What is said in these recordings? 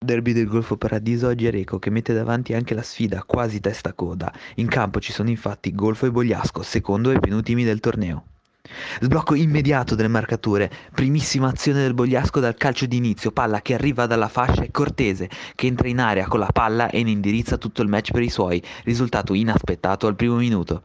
Derby del Golfo Paradiso oggi a Reco che mette davanti anche la sfida quasi testa a coda. In campo ci sono infatti Golfo e Bogliasco, secondo e penultimi del torneo. Sblocco immediato delle marcature, primissima azione del Bogliasco dal calcio di inizio, palla che arriva dalla fascia e Cortese che entra in area con la palla e ne indirizza tutto il match per i suoi, risultato inaspettato al primo minuto.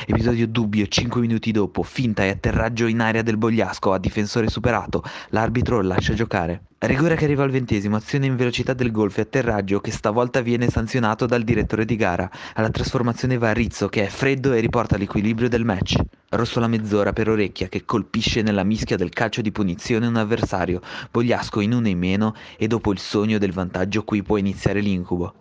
Episodio dubbio, 5 minuti dopo, finta e atterraggio in area del Bogliasco a difensore superato, l'arbitro lascia giocare. Rigore che arriva al 20°, azione in velocità del golf e atterraggio che stavolta viene sanzionato dal direttore di gara. Alla trasformazione va Rizzo che è freddo e riporta l'equilibrio del match. Rosso la mezz'ora per Orecchia che colpisce nella mischia del calcio di punizione un avversario, Bogliasco in uno in meno e dopo il sogno del vantaggio qui può iniziare l'incubo.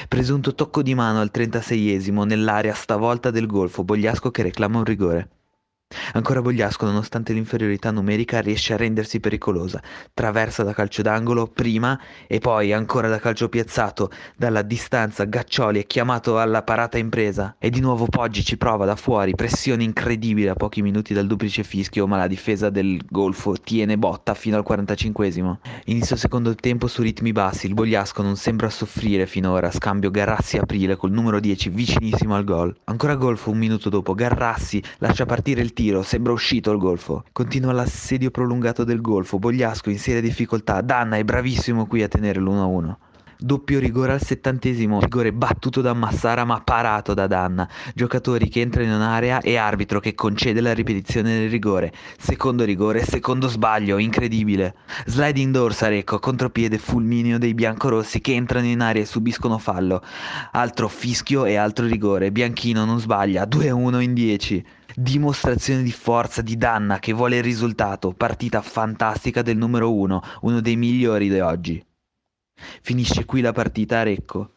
Presunto tocco di mano al 36°, nell'area stavolta del Golfo, Bogliasco che reclama un rigore. Ancora Bogliasco, nonostante l'inferiorità numerica, riesce a rendersi pericolosa. Traversa da calcio d'angolo prima e poi ancora da calcio piazzato. Dalla distanza Gaccioli è chiamato alla parata impresa. E di nuovo Poggi ci prova da fuori, pressione incredibile a pochi minuti dal duplice fischio, ma la difesa del Golfo tiene botta fino al 45°. Inizio secondo tempo su ritmi bassi, il Bogliasco non sembra soffrire finora, scambio Garrassi-Aprile col numero 10 vicinissimo al gol. Ancora Golfo un minuto dopo, Garrassi lascia partire il tiro, sembra uscito il Golfo. Continua l'assedio prolungato del Golfo, Bogliasco in seria difficoltà, Danna è bravissimo qui a tenere l'1-1. Doppio rigore al 70°, rigore battuto da Massara ma parato da Danna. Giocatori che entrano in area e arbitro che concede la ripetizione del rigore. Secondo rigore, secondo sbaglio, incredibile. Sliding doors a Recco, contropiede fulmineo dei biancorossi che entrano in area e subiscono fallo. Altro fischio e altro rigore. Bianchino non sbaglia, 2-1 in 10. Dimostrazione di forza di Danna che vuole il risultato. Partita fantastica del numero 1, uno dei migliori di oggi. Finisce qui la partita a Recco.